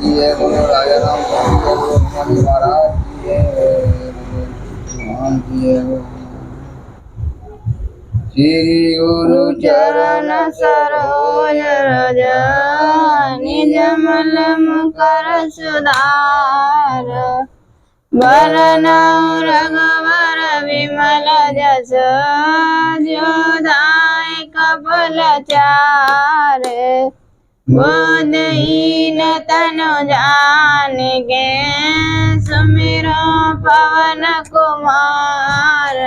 की है, बोलो राजा राम की है, बोलो हनुमान महाराज की है, भगवान की है। श्री गुरु चरण सरोज रज निज मल मुकर सुधार वरनौ रघुवर विमल जस जोदायक फलचार बुद्धिहीन तनु जानिके सुमिरो पवन कुमार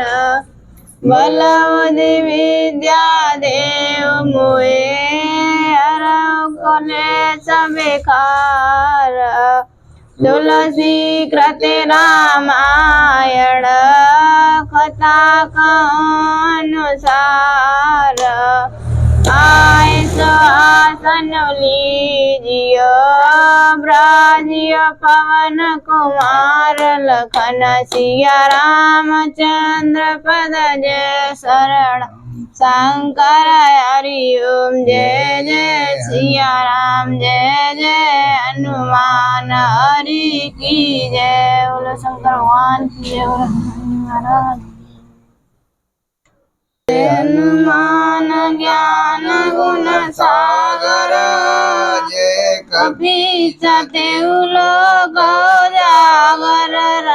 बल बुद्धि विद्या देव मोहे हरौ कलेश विकार तुलसी कृते रामायण कथा अनुसार आय आसन लीजियो ब्राजियो पवन कुमार लखन सिया रामचंद्र पद जय शरण शंकर हरि ओम जय जय सिया राम जय जय हनुमान हरि की जय। बोलो शंकर भगवान की जय। बोलो महाराज हनुमान ज्ञान गुण सागर जय कपीस तेहु लोक उजागर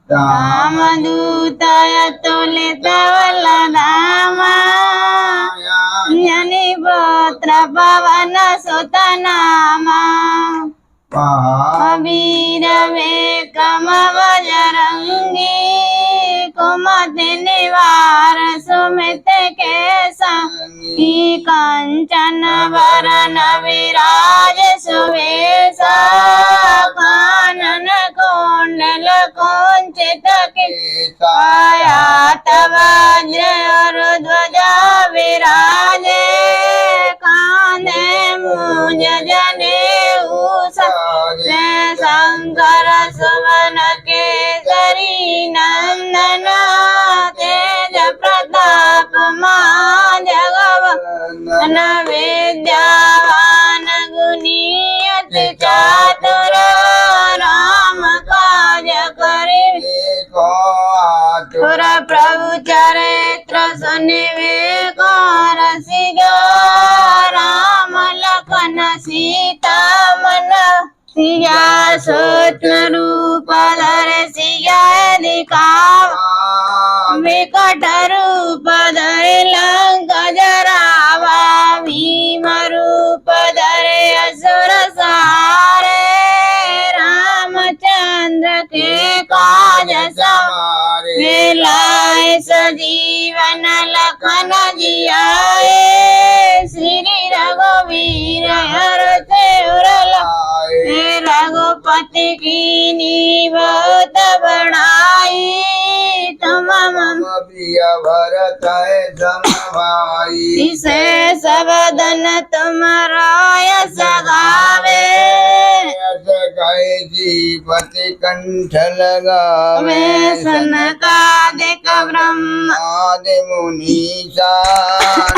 राम दूत अतुलित बल धामा जनि पुत्र पवन सुत नामा वीर विक्रम बजरंगी कुमति निवार सुमित के संगी कंचन वरन विराज सुवेशा कानन कुंडल कुंचित केसा वज्र और ध्वजा विराजे कांधे मूंज जनेऊ शंकर सुवन केसरी नंदन तेज प्रताप जगवन विद्यावान गुणी अति चातुर राम काज करिबे को आतुर प्रभु चरित्र सुनिबे को रसिया राम लखन सीता मन सिया सूक्ष्म रूप धर सिया दिखावा विकट रूप धर लंक जरावा भीम रूप धर असुर सहारे रामचंद्र के काज सवारे लाए सजीवन लखन जियाए श्री रघुवीर हरषि उर लाए रघुपति कीन्ही बहुत बड़ाई तुम मम प्रिय भरत सम भाई शेष वदन तुमरा यश गावे श्रीपति कंठ लगावे सनकादिक ब्रह्मादि मुनीसा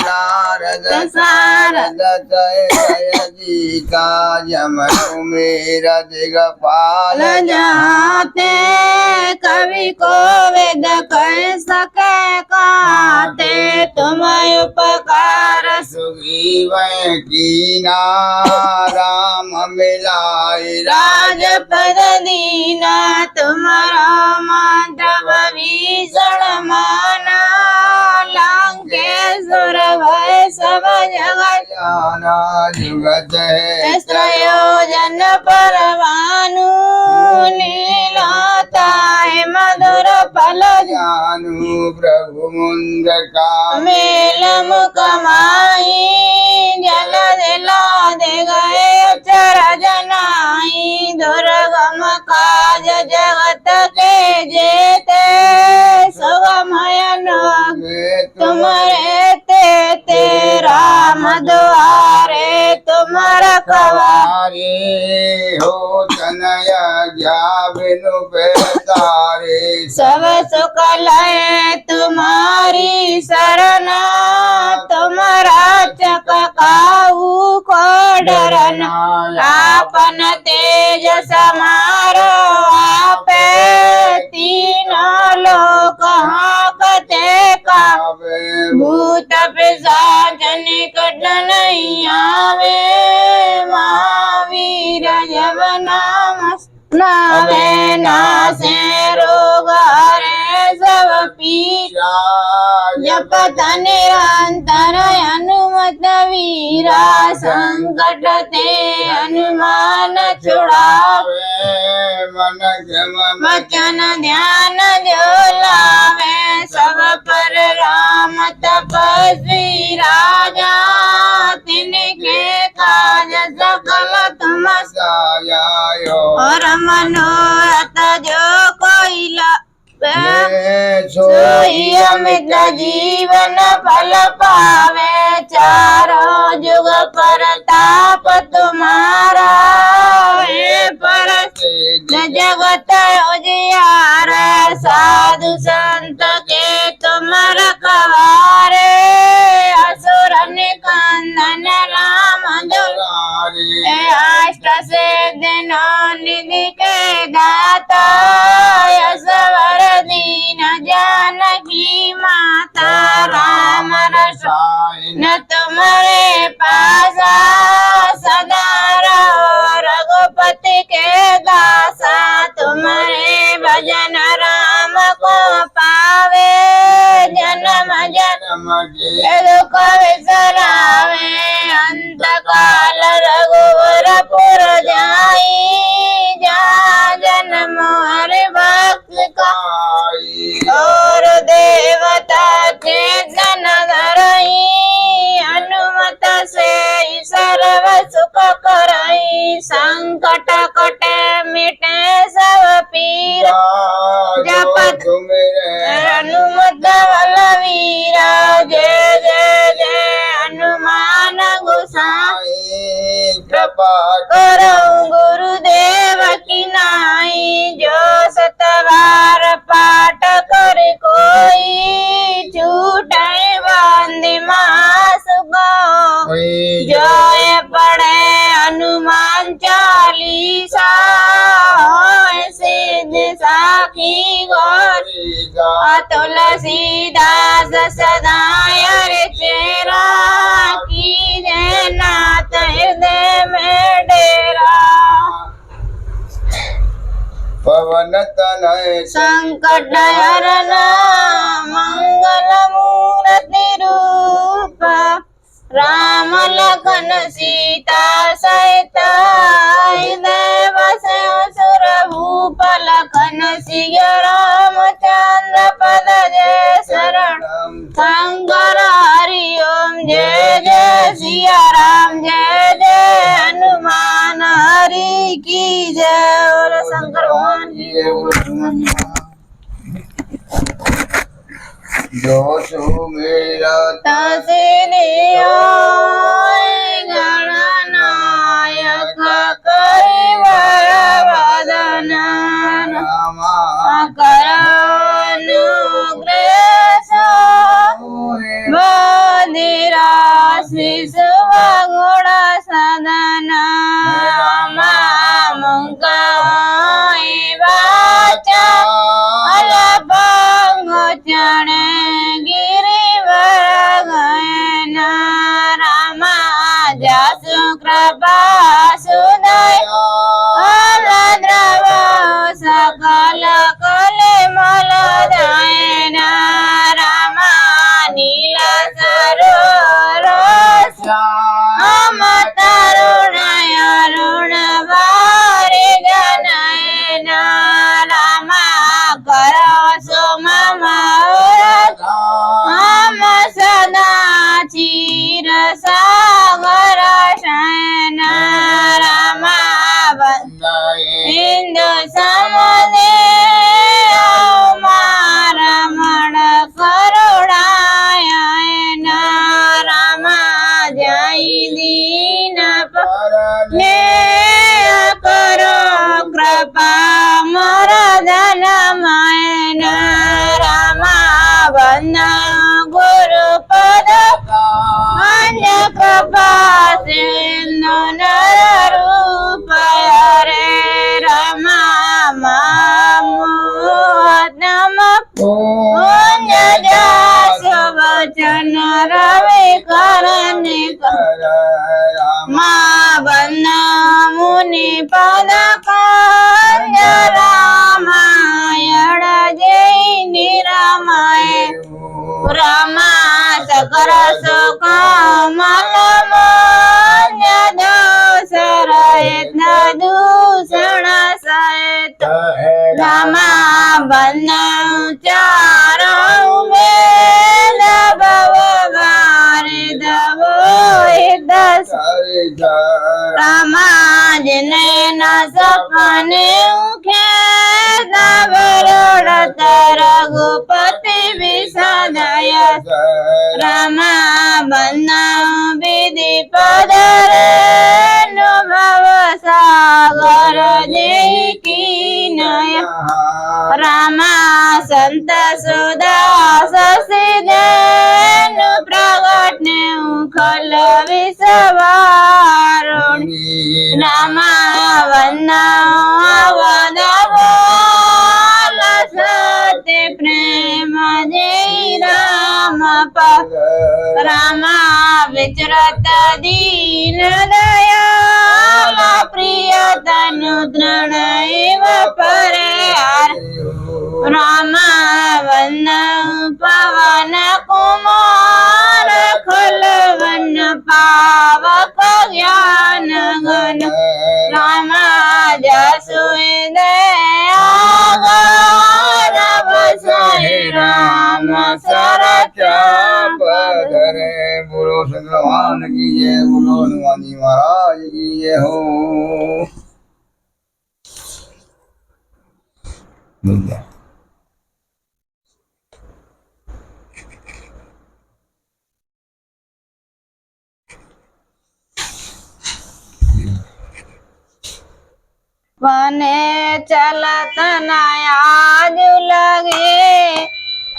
नारद सारद जयजीता यम कुमेर दिगपाल जाते कवि को वेद कह सके काते तुम उपकार सुग्रीव कीना राम मिलाए राजपद दीना तुम्हारा मंत्र भीषण माना लंकेश्वर भय सब जगत जाना जुगत है प्रयोजन परवानु लीलाता है मधुर फल जानू प्रभु मुंद का मेल मुख माही जल दिला दे गए चर जनाई दुर्गम काज जगत के जेते सुगमय तुम्हारे ते राम द्वारे तुम रखवारे हो तनय ज्ञा बिनु तारे सब सुख लय तुम्हारी शरण तुम्हारा चक काहू को डरना आपन ते समारो आपे तीनों लोक हाकते का भूत पिशाच निकट नहीं आवे महावीर जब नाम नावे नासे रोग हरे सब पीरा जपत निरंतर हनुमत वीरा संकट ते हनुमान छुड़ावे मन क्रम वचन ध्यान जो लावे सब पर राम तपस्वी राजा तिनके काज सकल तुम सायायो और मनोरथ जो कोई ले सोई अमित जीवन फल पावे चारों जुग परताप तुम्हारा हे पर जगत उजियार साधु संत के तुम रखवारे असुर निकंदन राम दुलारे अष्ट से दिनों निधि के दाता असवर दीन जानकी माता राम रसायन तुम्हारे पासा सदा रहो रघुपति के दासा तुम्हारे भजन राम को पावे जन्म जन्म के दुख विसरावे अंत काल रघुवरपुर जाई जा जन्म हरि भक्त का और देवता के जन धरई हनुमत से सर्व सुख करई संकट कटे मिटे सब पीर जपत हनुमत बलवीरा जय जय जय हनुमान गोसाई कृपा करो गुरुदेव की नाई जो सतवार पाठ कर कोई छूटे बंदी मास गो जय पढ़े हनुमान चालीसा होए सिद्ध साखी गौरी तुलसीदास सदा चेरा की जय नाथ हृदय में डेरा पवन तनय संकट हरण मंगल मूर्ति रूप राम लखन सीता सहित हृदय बसे असुर भूप लखन सिय रामचंद्र पद जय शरण शंकर हरि ओम जय जय सिया राम जय जय हनुमान हरि की जय और शंकर भगवान की जय। जो सु मेरा गणनायक कैवर वदन रामा करुग्रेश बधिरा शिशु गुण सदन रामा मुंका वाचा अलपंग चढ़े गिरिवर गयन रामा कुंज जसु वचन रवि करने माँ बन्ना मुनि पद कंज रामायण जय निरामय रमा सकल सुकमल मंज दोसर यत्न दूषण सहित रमा बन्ना चारों वेद भव भारत दस रमा जिने न सपने खेत बरोड़त रघुपति विसदय रमा बन्ना विधि पदर भव सागर जय कीनय रमा संत सुदा ससिदेन प्रगट खल विसवारुण रमा बन्ना अवध बोल सत्य प्रेम जय राम रमा विचरत दीन दयाल प्रिय तनु दृढ़ एव परिहार रमा बन्ना पवन कुमार खलवन पावक ज्ञान गण रमा जसु दया राम सरचा पधरे बोलो भगवान की जय बोलो हनुमान जी महाराज की जय हो। वने चलत नयाज लगे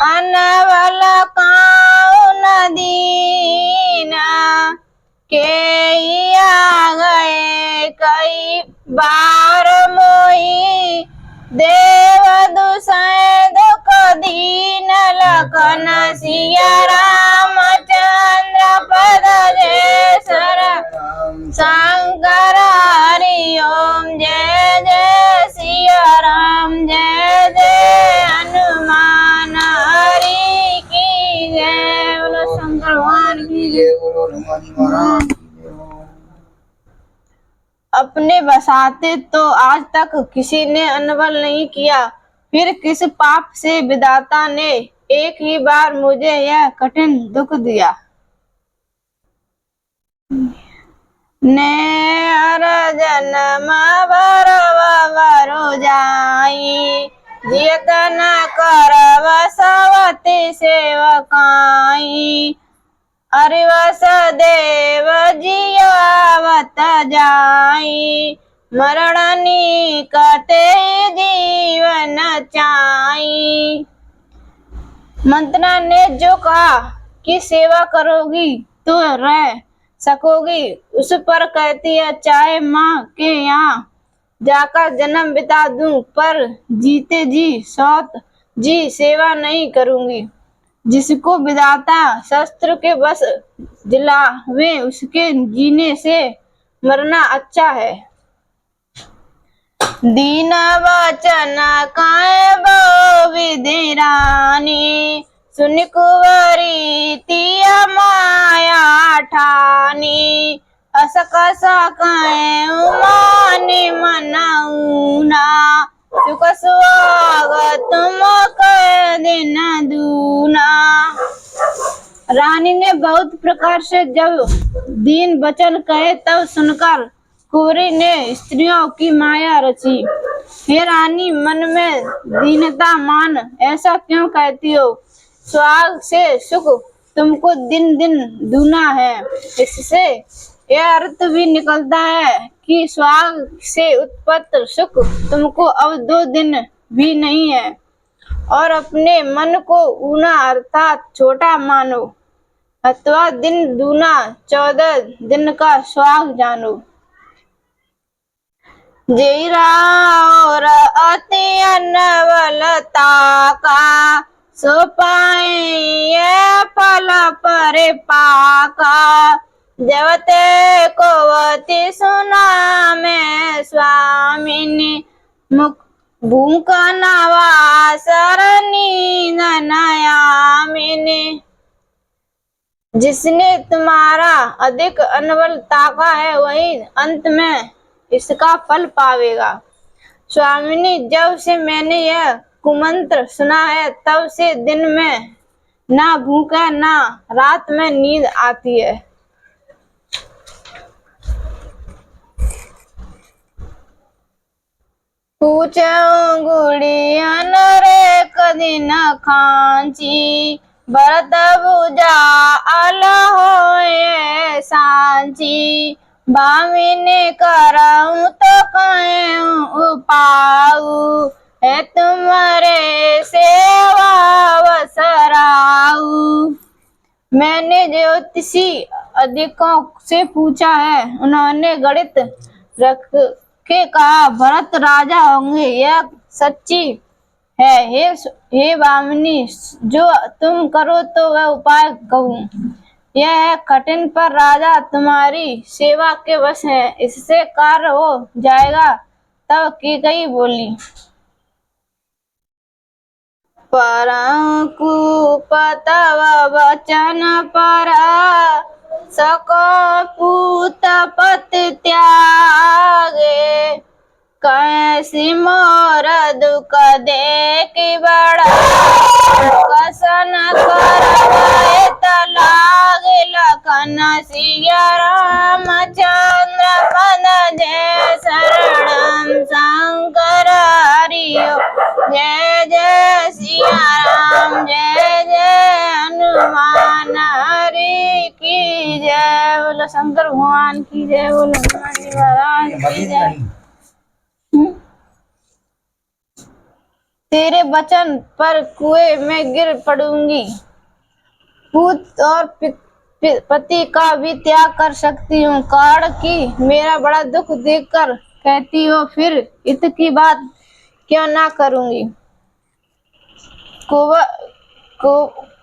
अनवल काऊ नदीना के आ गए कई बार मोई देव दुसै दुख दीन लखन सिया रामचंद्र पद जयसर शंकर हरि ओम जय जय सिया राम जय जय हनुमान हरि की जय बोलो शंकर भगवान की जय बोलो हनुमान जी महाराज की जय हो। अपने बसाते तो आज तक किसी ने अनवल नहीं किया, फिर किस पाप से विधाता ने एक ही बार मुझे यह कठिन दुख दिया। ने हर जन्म बरवरु जाई जियत न करव सवति सेवकाई अरे वसुदेव जियावत जाई मरण निकटे जीवन चाई। मंत्रा ने जो कहा कि सेवा करोगी तो रह सकोगी, उस पर कहती है चाहे माँ के यहाँ जाकर जन्म बिता दूं पर जीते जी सौत जी सेवा नहीं करूंगी। जिसको विधाता शस्त्र के बस दिलावे उसके जीने से मरना अच्छा है। दीन वचन काय बो विधि रानी सुन कुंवरी तिया माया ठानी असकस कहे उमानी मनाऊना सुख सुहाग तुम कह दिन दूना। रानी ने बहुत प्रकार से जब दीन वचन कहे तब सुनकर कुंवरी ने स्त्रियों की माया रची। हे रानी मन में दीनता मान ऐसा क्यों कहती हो, सुहाग से सुख तुमको दिन दिन दूना है। इससे यह अर्थ भी निकलता है कि सुहाग से उत्पन्न सुख तुमको अब 2 दिन भी नहीं है और अपने मन को ऊना अर्थात छोटा मानो अथवा दिन दूना 14 दिन का सुहाग जानो। जय और अति अनवलता का, सो पाए ये फल परिपाका। जब ते कोवती सुना मैं स्वामिनी, मुख भूख नवासर नींद नयामिनी। जिसने तुम्हारा अधिक अनबल ताका है वही अंत में इसका फल पावेगा। स्वामिनी, जब से मैंने यह कुमंत्र सुना है तब से दिन में ना भूख है ना रात में नींद आती है। पूछूं गुड़ियन रे कदिन खांची, भरत बुझा अल होए सांची। भामिनी करऊं तो कहूं उपाऊ, है तुम्हारे सेवा वसराऊ। मैंने ज्योतिषी अधिकों से पूछा है, उन्होंने गणित रख के कहा भरत राजा होंगे, यह सच्ची है। हे भामिनी, जो तुम करो तो वह उपाय कहूँ। यह है कठिन पर राजा तुम्हारी सेवा के वश है, इससे कार्य हो जाएगा। तब कैकेयी बोली, परंकुप तव वचन पर, सको पूत पति त्यागे। कैसी मोर दुख देखि बड़ा, कसन करवाए तलागे। लखन सिया रामचंद्र पद जय शरणम, शंकर हरिओ जय जय सिया राम, जय जय हनुमान हरि की जय। बोलो शंकर भगवान की जय, बोलो हनुमान जी महाराज की जय। तेरे वचन पर कुएं में गिर पड़ूंगी, पूत और पति का भी त्याग कर सकती हूँ। कारण कि मेरा बड़ा दुख देखकर कहती हो, फिर इत की बात क्यों ना करूंगी।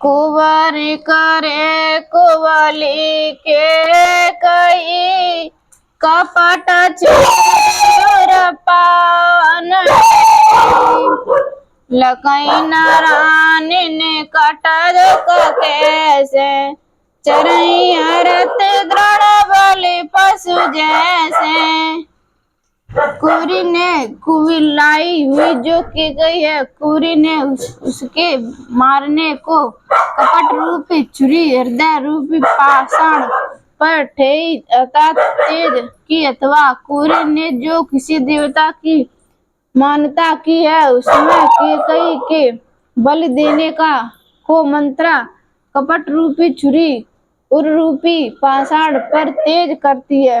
कुंवर करे कुंवली के कई, कपट चोर पान। लकई नारायण ने कटज कैसे, चरई हरत दृढ़ बलि पशु जैसे। कुंवरी ने कुंविलाई हुई जो की गई है, कुंवरी ने उसके मारने को कपट रूपी छुरी हृदय रूपी पाषाण पर ठेई अर्थात तेज की, अथवा कुंवरी ने जो किसी देवता की मान्यता की है उसमें कैकेयी के बलि देने का को मंत्रा कपट रूपी छुरी उर रूपी पाषाण पर तेज करती है।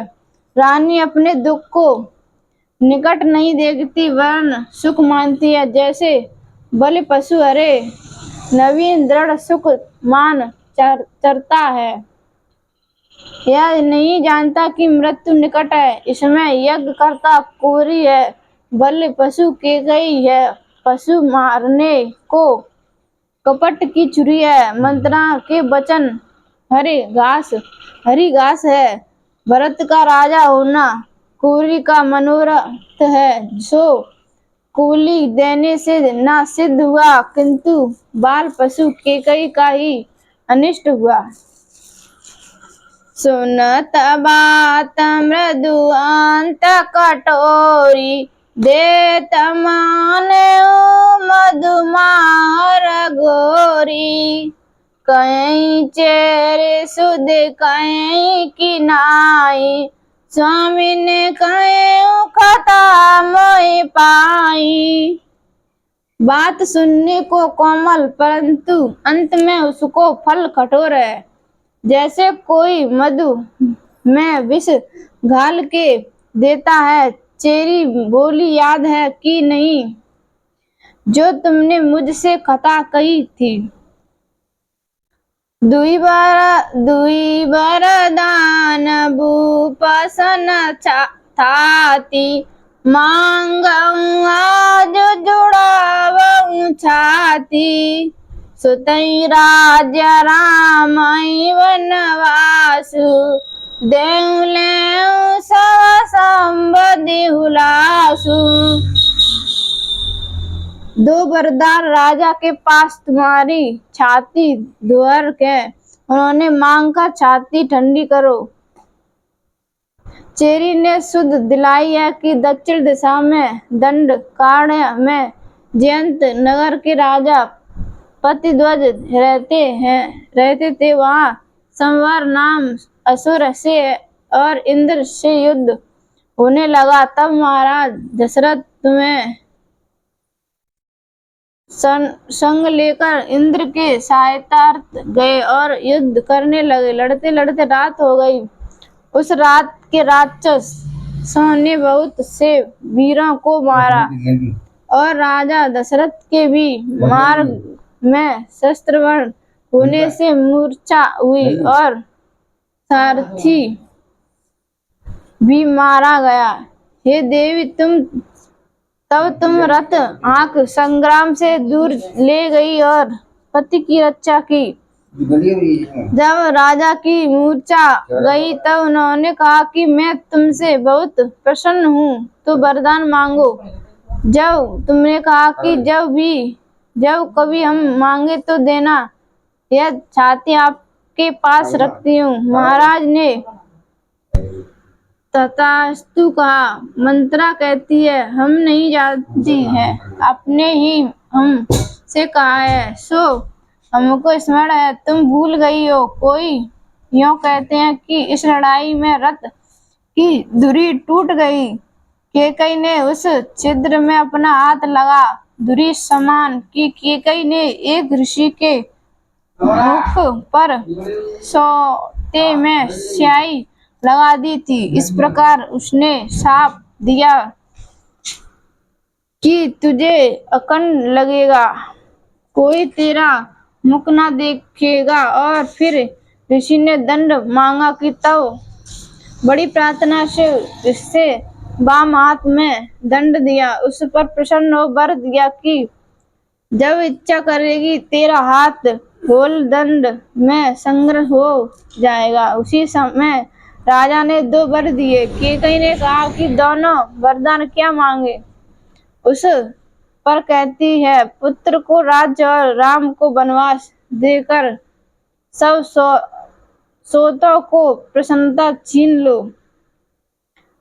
रानी अपने दुख को निकट नहीं देखती वरन सुख मानती है। जैसे बलि पशु हरे नवीन दृढ़ सुख मान चरता है, यह नहीं जानता कि मृत्यु निकट है। इसमें यज्ञ करता कुंवरी है, बलि पशु कैकेयी है। पशु मारने को कपट की छुरी है, मंत्रा के वचन हरी घास है। भरत का राजा होना कुंवरी का मनोरथ है, सो कुंवली देने से ना सिद्ध हुआ, किंतु बाल पशु कैकेयी का ही अनिष्ट हुआ। सुनत बात मृदु अंत कठोरी, देत माने मधुमार गोरी। कहीं चेरे सुध कहीं की नाई, स्वामी ने कहीं खता मोहि पाई। बात सुनने को कोमल परंतु अंत में उसको फल कठोर है। जैसे कोई मधु में विष घाल के देता है। चेरी बोली याद है कि नहीं जो तुमने मुझसे कथा कही थी। दुई बार दान भूपसन थाती, मांगऊं आज जाति सुतई राज्य रामई वनवासु देव लेउ सब संबद्धि हुलासु। दो वरदान राजा के पास तुम्हारी छाती दुहर के उन्होंने मांग कर छाती ठंडी करो। चेरी ने सुध दिलाई है कि दक्षिण दिशा में दंडकारण्य में जयंत नगर के राजा प्रतिध्वज रहते थे। वहां संवर नाम असुर से और इंद्र से युद्ध होने लगा। तब महाराज दशरथ तुम्हें संग लेकर इंद्र के सहायतार्थ गए और युद्ध करने लगे। लड़ते लड़ते रात हो गई। उस रात के राक्षसों ने बहुत से वीरों को मारा और राजा दशरथ के भी मार्ग में शस्त्रवर्ण होने से मूर्छा हुई और सारथी भी मारा गया। हे देवी तब तुम रथ आंक संग्राम से दूर ले गई और पति की रक्षा की। जब राजा की मूर्छा गई तब उन्होंने कहा कि मैं तुमसे बहुत प्रसन्न हूँ, तो वरदान मांगो। जब तुमने कहा कि जब कभी हम मांगे तो देना, यह छाती आपके पास रखती हूँ। महाराज ने तथास्तु कहा। मंत्रा कहती है हम नहीं जानती है, आपने ही हम से कहा है सो हमको स्मरण है। तुम भूल गई हो। कोई यूं कहते हैं कि इस लड़ाई में रथ की धुरी टूट गई। केकई ने उस छिद्र में अपना हाथ लगा धुरी समान की केकई ने एक ऋषि के मुख पर सोते में स्याही लगा दी थी। इस प्रकार उसने शाप दिया कि तुझे अकंड लगेगा, कोई तेरा मुख न देखेगा। और फिर ऋषि ने दंड मांगा कि तब बड़ी प्रार्थना से उससे बाम हाथ में दंड दिया। उस पर प्रसन्न हो वर दिया कि जब इच्छा करेगी तेरा हाथ होल दंड में संग्रह हो जाएगा। उसी समय राजा ने दो वर दिए। केकई ने कहा कि दोनों वरदान क्या मांगे। उस पर कहती है पुत्र को राज्य और राम को वनवास देकर सब सोतों को प्रसन्नता छीन लो।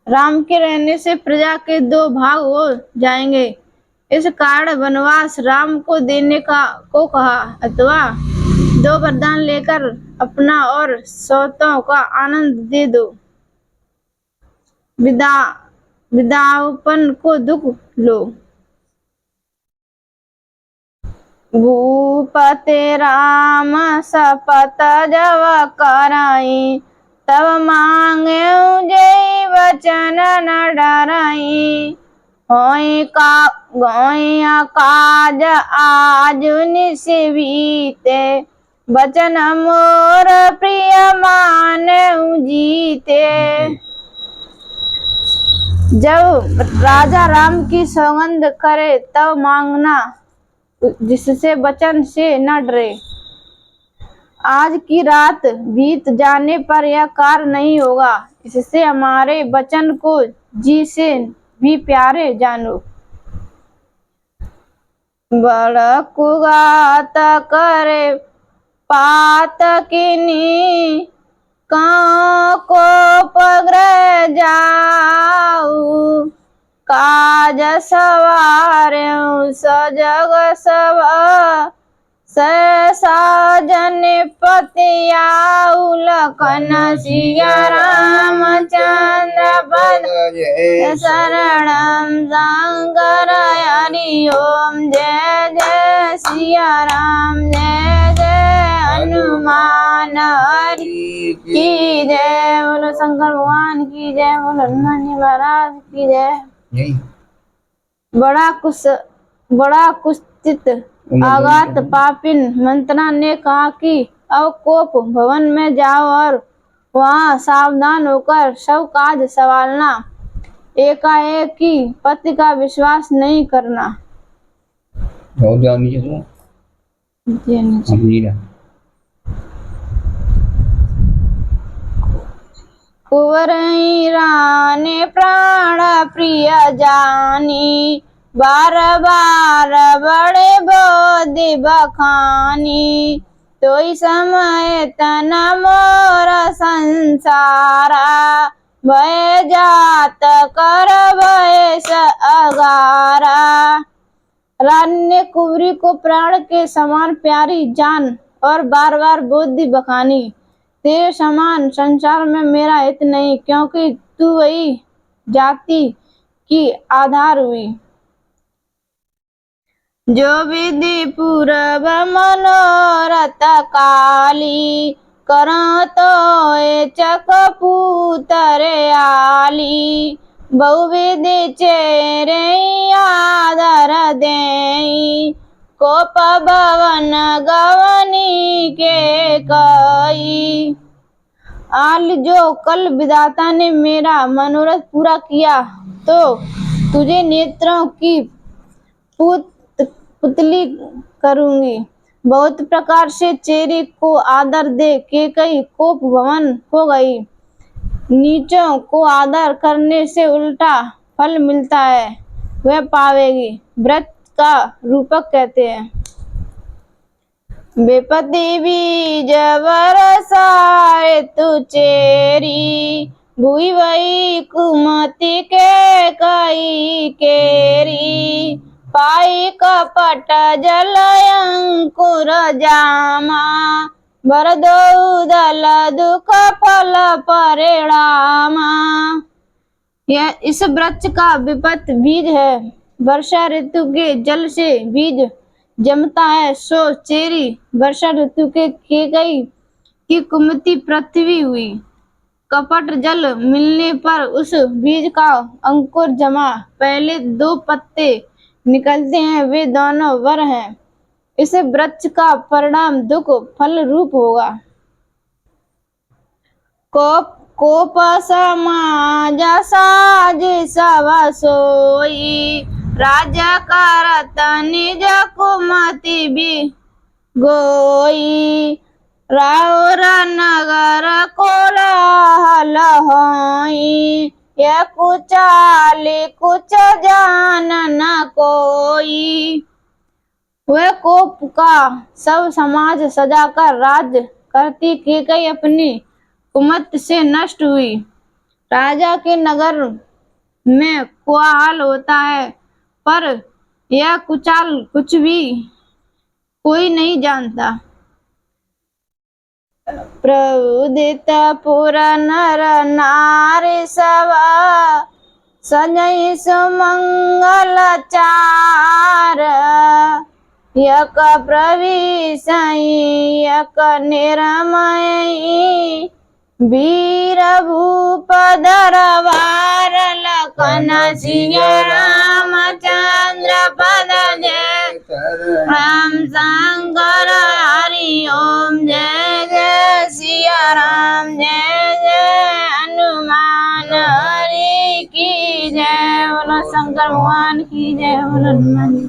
राम के रहने से प्रजा के दो भाग हो जाएंगे, इस कारण वनवास राम को देने को कहा। अथवा दो वरदान लेकर अपना और सोतों का आनंद दे दो। विदापन को दुख लो। भूपते राम शपथ जब कराई, तब मांगे जय वचन न डराई। होई काज आज निशिते, वचन मोर प्रिय माने जीते। जब राजा राम की सौगंध करे तब मांगना, जिससे वचन से न डरे। आज की रात बीत जाने पर यह कार्य नहीं होगा, इससे हमारे वचन को जी से भी प्यारे जानो। बड़कुगात करे पातकिनी, को पग्रह जाऊ। काज सवार्यों सजग सब, साजन पतियाऊ। लखन सिया रामचंद्र पद शरणम शंकर हरि ओम। जय जय सिया राम, जय जय हनुमान हरि की जय। बोलो शंकर भगवान की जय, बोलो हनुमान जी महाराज की जय। बड़ा कुत्सित आघात पापिन मंत्रा ने कहा कि अब कोप भवन में जाओ और वहां सावधान होकर सब काज संभालना। एकाएक की पति का विश्वास नहीं करना। बहुत ध्यान दीजिए। ये नीचे। नीरा कुंवरई रानी प्राण प्रिय जानी, बार बार बड़े बोधि बखानी, तोई समय तन मोर संसारा, भय जात कर भय अगारा। रानी ने कुंवरी को प्राण के समान प्यारी जान और बार बार बुद्धि बखानी, तेरे समान संसार में मेरा हित नहीं, क्योंकि तू वही जाति की आधार हुई। जो विधि पूर्व मनोरथ काली, करो तो चकपूतरे आली, बहुविधि चेरे आदर देई, कोप भवन गवनी के कई। आल जो कल विधाता ने मेरा मनोरथ पूरा किया तो तुझे नेत्रों की पुतली करूंगी। बहुत प्रकार से चेरी को आदर दे के कई कोप भवन हो गई। नीचों को आदर करने से उल्टा फल मिलता है, वह पावेगी। व्रत का रूपक कहते हैं। विपत्ति बीज बरसाए तू चेरी, भूई वही कुमति के कई केरी, पाई कपट जल अंकुर जामा, बर दो दल दुख फल परिणामा। यह इस वृक्ष का विपत बीज है। वर्षा ऋतु के जल से बीज जमता है, सो चेरी वर्षा ऋतु के केकई की कुमति पृथ्वी हुई। कपट जल मिलने पर उस बीज का अंकुर जमा, पहले दो पत्ते निकलते हैं, वे दोनों वर हैं। इस वृक्ष का परिणाम दुख फल रूप होगा। कोप समाज साज सब सोई, राजा करत निज कुमति भी गोई, राउर नगर कोलाहल होई, यह कुचाली कुछ जान न कोई। वह कोप का सब समाज सजाकर राज करती केकई अपनी कुमत से नष्ट हुई। राजा के नगर में कोलाहल होता है, पर यह कुचाल कुछ भी कोई नहीं जानता। प्रउदित पुर नर नारी सब, सजई सुमंगल चार, यक प्रविशई यक निर्मयी, वीर भूप दरबार, लखन सिया रामचंद्र पद जय, राम शंकर हरि ओम जय जय सिया राम, जय जय हनुमान हरि की जय, बोलो शंकर भगवान की जय, बोलो हनुमान जी।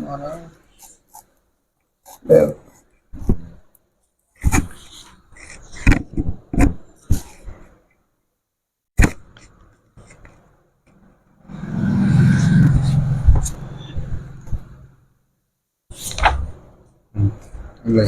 ले